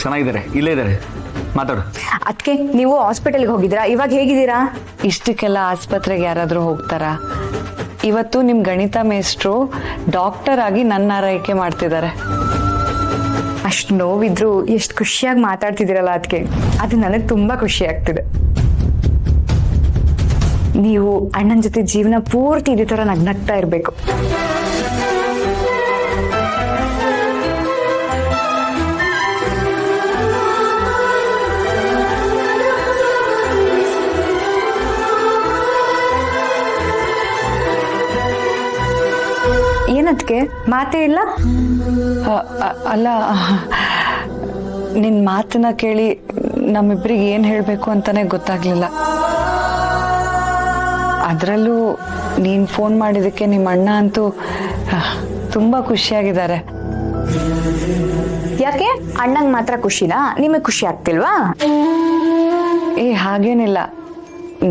ಚೆನ್ನಾಗಿದ್ದಾರೆ, ಇಲ್ಲೇ ಇದ್ದಾರೆ, ಮಾತಾಡು. ಅದಕ್ಕೆ ನೀವು ಹಾಸ್ಪಿಟಲ್ಗೆ ಹೋಗಿದ್ದೀರಾ? ಇವಾಗ ಹೇಗಿದ್ದೀರಾ? ಇಷ್ಟಕ್ಕೆಲ್ಲ ಆಸ್ಪತ್ರೆಗೆ ಯಾರಾದರೂ ಹೋಗ್ತಾರಾ? ಇವತ್ತು ನಿಮ್ಮ ಗಣಿತ ಮೇಷ್ಟ್ರು ಡಾಕ್ಟರ್ ಆಗಿ ನನ್ನ ಆರೈಕೆ ಮಾಡ್ತಿದ್ದಾರೆ. ಅಷ್ಟು ನೋವಿದ್ರು ಎಷ್ಟು ಖುಷಿಯಾಗಿ ಮಾತಾಡ್ತಿದ್ದೀರಲ್ಲ ಅದಕ್ಕೆ, ಅದು ನನಗೆ ತುಂಬಾ ಖುಷಿ ಆಗ್ತಿದೆ. ನೀವು ಅಣ್ಣನ ಜೊತೆ ಜೀವನ ಪೂರ್ತಿ ಇದೇ ತರ ನಗ್ನಗ್ತಾ ಇರಬೇಕು. ಏನದಕ್ಕೆ ಮಾತೇ ಇಲ್ಲ? ಅಲ್ಲ, ನಿನ್ನ ಮಾತನ್ನ ಕೇಳಿ ನಮ್ಮಿಬ್ರಿಗೆ ಏನು ಹೇಳಬೇಕು ಅಂತಾನೆ ಗೊತ್ತಾಗ್ಲಿಲ್ಲ. ಅದರಲ್ಲೂ ನೀನು ಫೋನ್ ಮಾಡಿದ್ದಕ್ಕೆ ನಿಮ್ಮ ಅಣ್ಣ ಅಂತೂ ತುಂಬ ಖುಷಿಯಾಗಿದ್ದಾರೆ. ಯಾಕೆ ಅಣ್ಣಂಗೆ ಮಾತ್ರ ಖುಷಿನಾ? ನಿಮಗೆ ಖುಷಿ ಆಗ್ತಿಲ್ವಾ? ಹಾಗೇನಿಲ್ಲ,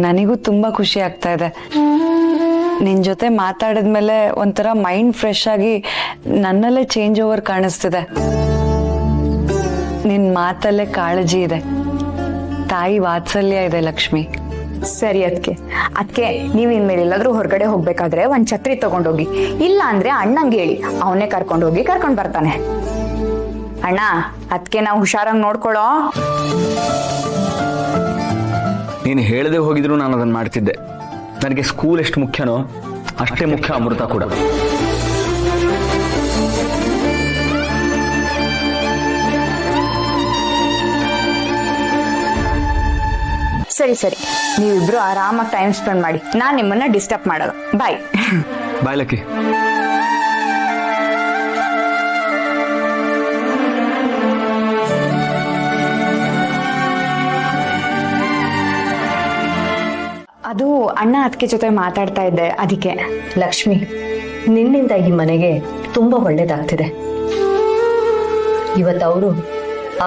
ನನಗೂ ತುಂಬ ಖುಷಿ ಆಗ್ತಾ ಇದೆ. ನಿನ್ನ ಜೊತೆ ಮಾತಾಡಿದ್ಮೇಲೆ ಒಂಥರ ಮೈಂಡ್ ಫ್ರೆಶ್ ಆಗಿ ನನ್ನಲ್ಲೇ ಚೇಂಜ್ ಓವರ್ ಕಾಣಿಸ್ತಿದೆ. ನಿನ್ನ ಮಾತಲ್ಲೇ ಕಾಳಜಿ ಇದೆ, ತಾಯಿ ವಾತ್ಸಲ್ಯ ಇದೆ ಲಕ್ಷ್ಮಿ. ಸರಿ ಅದಕ್ಕೆ ನೀವು ಇನ್ಮೇಲೆ ಎಲ್ಲಾದ್ರೂ ಹೊರಗಡೆ ಹೋಗ್ಬೇಕಾದ್ರೆ ಒಂದ್ ಛತ್ರಿ ತಗೊಂಡೋಗಿ, ಇಲ್ಲ ಅಂದ್ರೆ ಅಣ್ಣಂಗೆ ಹೇಳಿ, ಅವನೇ ಕರ್ಕೊಂಡು ಹೋಗಿ ಕರ್ಕೊಂಡ್ ಬರ್ತಾನೆ. ಅಣ್ಣ ಅದಕ್ಕೆ ನಾವು ಹುಷಾರಾಗಿ ನೋಡ್ಕೊಳ್ಳೋ. ನೀನು ಹೇಳದೆ ಹೋಗಿದ್ರು ನಾನು ಅದನ್ನು ಮಾಡ್ತಿದ್ದೆ. ನನಗೆ ಸ್ಕೂಲ್ ಎಷ್ಟು ಮುಖ್ಯನೋ ಅಷ್ಟೇ ಮುಖ್ಯ ಅಮೃತ ಕೂಡ. ಸರಿ ನೀವಿಬ್ರು ಆರಾಮಾಗಿ ಟೈಮ್ ಸ್ಪೆಂಡ್ ಮಾಡಿ, ನಾನ್ ನಿಮ್ಮನ್ನ ಡಿಸ್ಟರ್ಬ್ ಮಾಡಲ್ಲ. ಬಾಯ್. ಬಾಯ್ ಲಕ್ಕಿ. ಅದು ಅಣ್ಣ ಅದಕ್ಕೆ ಜೊತೆ ಮಾತಾಡ್ತಾ ಇದ್ದೆ, ಅದಕ್ಕೆ. ಲಕ್ಷ್ಮಿ, ನಿನ್ನಿಂದ ಈ ಮನೆಗೆ ತುಂಬಾ ಒಳ್ಳೇದಾಗ್ತಿದೆ. ಇವತ್ತವರು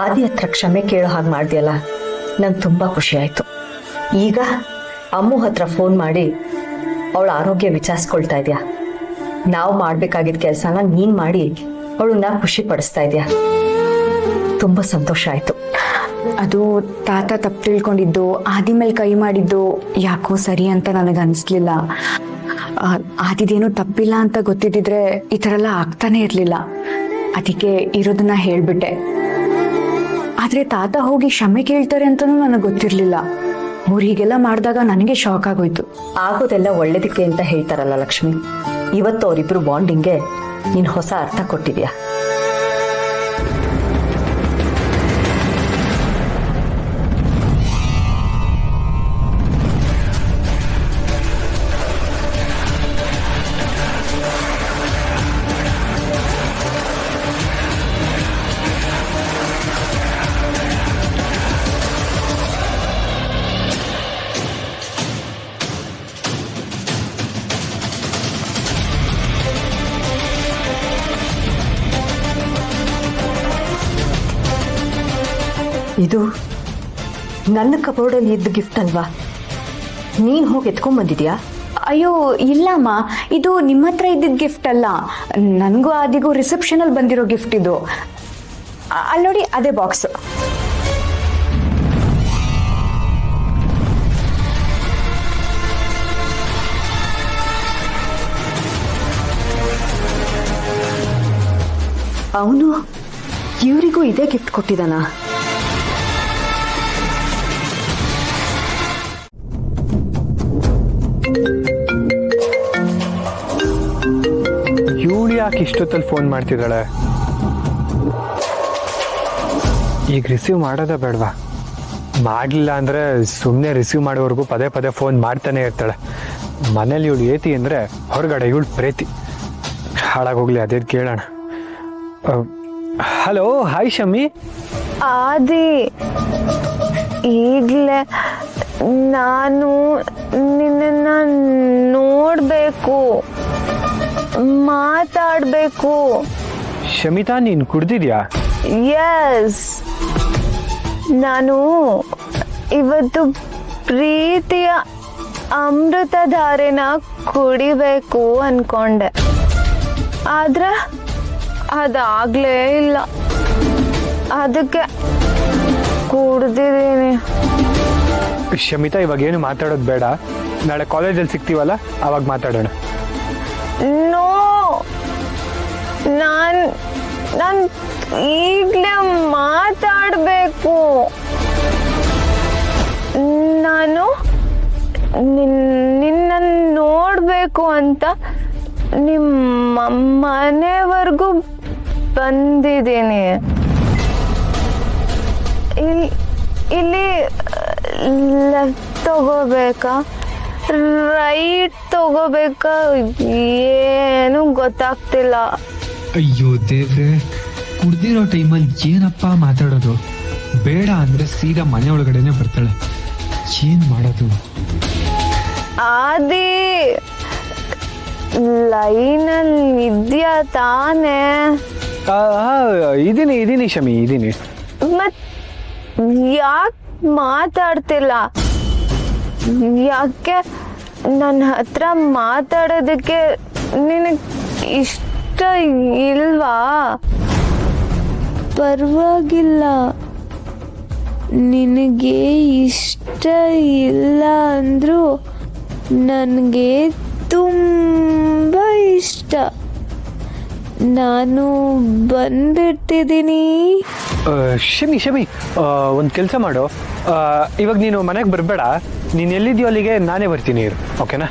ಆದಿ ಹತ್ರ ಕ್ಷಮೆ ಕೇಳೋ ಹಾಗೆ ಮಾಡ್ದಿಯಲ್ಲ, ನಂಗೆ ತುಂಬಾ ಖುಷಿ ಆಯ್ತು. ಈಗ ಅಮ್ಮು ಹತ್ರ ಫೋನ್ ಮಾಡಿ ಅವಳ ಆರೋಗ್ಯ ವಿಚಾರಿಸ್ಕೊಳ್ತಾ ಇದ್ಯಾ. ನಾವು ಮಾಡ್ಬೇಕಾಗಿದ್ದ ಕೆಲಸನ ನೀನ್ ಮಾಡಿ ಅವಳನ್ನ ಖುಷಿ ಪಡಿಸ್ತಾ ಇದ್ಯಾ. ತುಂಬಾ ಸಂತೋಷ ಆಯ್ತು. ಅದು ತಾತ ತಪ್ಪು ತಿಳ್ಕೊಂಡಿದ್ದು, ಆದಿ ಮೇಲೆ ಕೈ ಮಾಡಿದ್ದು ಯಾಕೋ ಸರಿ ಅಂತ ನನಗೆ ಅನಿಸ್ಲಿಲ್ಲ. ಆದಿದೇನು ತಪ್ಪಿಲ್ಲ ಅಂತ ಗೊತ್ತಿದ್ದಿದ್ರೆ ಈ ಥರ ಎಲ್ಲ ಆಗ್ತಾನೆ ಇರ್ಲಿಲ್ಲ. ಅದಕ್ಕೆ ಇರೋದನ್ನ ಹೇಳ್ಬಿಟ್ಟೆ. ಆದ್ರೆ ತಾತ ಹೋಗಿ ಕ್ಷಮೆ ಕೇಳ್ತಾರೆ ಅಂತನೂ ನನಗೆ ಗೊತ್ತಿರ್ಲಿಲ್ಲ. ಅವ್ರು ಹೀಗೆಲ್ಲ ಮಾಡಿದಾಗ ನನಗೆ ಶಾಕ್ ಆಗೋಯ್ತು. ಆಗೋದೆಲ್ಲ ಒಳ್ಳೇದಕ್ಕೆ ಅಂತ ಹೇಳ್ತಾರಲ್ಲ ಲಕ್ಷ್ಮಿ. ಇವತ್ತು ಅವರಿಬ್ರು ಬಾಂಡಿಂಗ್ಗೆ ನೀನ್ ಹೊಸ ಅರ್ಥ ಕೊಟ್ಟಿದ್ಯಾ. ಇದು ನನ್ನ ಕಬೋರ್ಡಲ್ಲಿ ಇದ್ದ ಗಿಫ್ಟ್ ಅಲ್ವಾ? ನೀನ್ ಹೋಗಿ ಎತ್ಕೊಂಡ್ ಬಂದಿದ್ಯಾ? ಅಯ್ಯೋ ಇಲ್ಲಮ್ಮ, ಇದು ನಿಮ್ಮ ಹತ್ರ ಇದ್ದಿದ್ದ ಗಿಫ್ಟ್ ಅಲ್ಲ. ನನಗೂ ಆದಿಗೂ ರಿಸೆಪ್ಷನ್ ಅಲ್ಲಿ ಬಂದಿರೋ ಗಿಫ್ಟ್ ಇದು. ಅಲ್ಲಿ ನೋಡಿ, ಅದೇ ಬಾಕ್ಸ್. ಅವನು ಇವರಿಗೂ ಇದೇ ಗಿಫ್ಟ್ ಕೊಟ್ಟಿದ್ದಾನ? ಇವಳು ಯಾಕೆ ಇಷ್ಟೊತ್ತಲ್ಲಿ ಫೋನ್ ಮಾಡ್ತಿದ್ದಾಳೆ? ಈಗ ರಿಸೀವ್ ಮಾಡೋದ ಬೇಡವಾ? ಮಾಡಲಿಲ್ಲ ಅಂದರೆ ಸುಮ್ಮನೆ ರಿಸೀವ್ ಮಾಡೋವರೆಗೂ ಪದೇ ಪದೇ ಫೋನ್ ಮಾಡ್ತಾನೆ ಇರ್ತಾಳೆ. ಮನೇಲಿ ಇವಳು ಏತಿ ಅಂದರೆ ಹೊರಗಡೆ ಇವಳು ಪ್ರೇತಿ. ಹಾಳಾಗೋಗ್ಲಿ, ಅದೇನು ಕೇಳೋಣ. Hello, hi Shami. ಆದಿ, ಈಗಲೇ ನಾನು ನಿನ್ನನ್ನ ನೋಡಬೇಕು, ಮಾತಾಡಬೇಕು. ಶಮಿತಾ, ನೀನು ಕುಡ್ದಿದ್ಯಾ? ಎಸ್, ನಾನು ಇವತ್ತು ಪ್ರೀತಿಯ ಅಮೃತಧಾರೆನ ಕುಡಿಬೇಕು ಅನ್ಕೊಂಡೆ, ಆದ್ರೆ ಅದಾಗ್ಲೇ ಇಲ್ಲ. ಅದಕ್ಕೆ ಕುಡ್ದಿದ್ದೀನಿ. ಶಮಿತಾ ಇವಾಗ ಏನು ಮಾತಾಡೋದು ಬೇಡ, ನಾಳೆ ಕಾಲೇಜಲ್ಲಿ ಸಿಗ್ತೀವಲ್ಲ ಅವಾಗ ಮಾತಾಡೋಣ. ನೋ, ನಾನ್ ಈಗಲೇ ಮಾತಾಡಬೇಕು. ನಾನು ನಿನ್ನ ನೋಡಬೇಕು ಅಂತ ನಿಮ್ಮ ಮನೆವರೆಗೂ ಬಂದಿದ್ದೀನಿ. ಇಲ್ಲಿ ಲೆಫ್ಟ್ ತಗೋಬೇಕಾ, ರೈಟ್ ತಗೋಬೇಕಾ, ಏನು ಗೊತ್ತಾಗ್ತಿಲ್ಲ. ಅಯ್ಯೋ ದೇವ್ರೆ, ಕುಡ್ದಿರೋ ಟೈಮಲ್ಲಿ ಏನಪ್ಪ ಮಾತಾಡೋದು? ಬೇಡ ಅಂದ್ರೆ ಸೀದಾ ಮನೆ ಒಳಗಡೆನೆ ಬರ್ತಾಳೆ. ಏನ್ ಮಾಡೋದು? ಆದಿ ಲೈನಲ್ಲಿ ಇದ್ಯಾ ತಾನೇ? ಇದೀನಿ ಶಮಿ, ಇದೀನಿ. ಮತ್ ಯಾಕೆ ಮಾತಾಡ್ತಿಲ್ಲ? ಯಾಕೆ ನನ್ನ ಹತ್ರ ಮಾತಾಡೋದಕ್ಕೆ ನಿನಗೆ ಇಷ್ಟ ಇಲ್ವಾ? ಪರವಾಗಿಲ್ಲ, ನಿನಗೆ ಇಷ್ಟ ಇಲ್ಲ ಅಂದರೂ ನನಗೆ ತುಂಬ ಇಷ್ಟ. ನಾನು ಬಂದ್ಬಿಡ್ತಿದ್ದೀನಿ. ಶಮಿ ಒಂದು ಕೆಲಸ ಮಾಡು, ಇವಾಗ ನೀನು ಮನೆಗೆ ಬರಬೇಡ, ನೀನು ಎಲ್ಲಿದ್ಯೋ ಅಲ್ಲಿಗೆ ನಾನೇ ಬರ್ತೀನಿ ಇರು, ಓಕೆನಾ?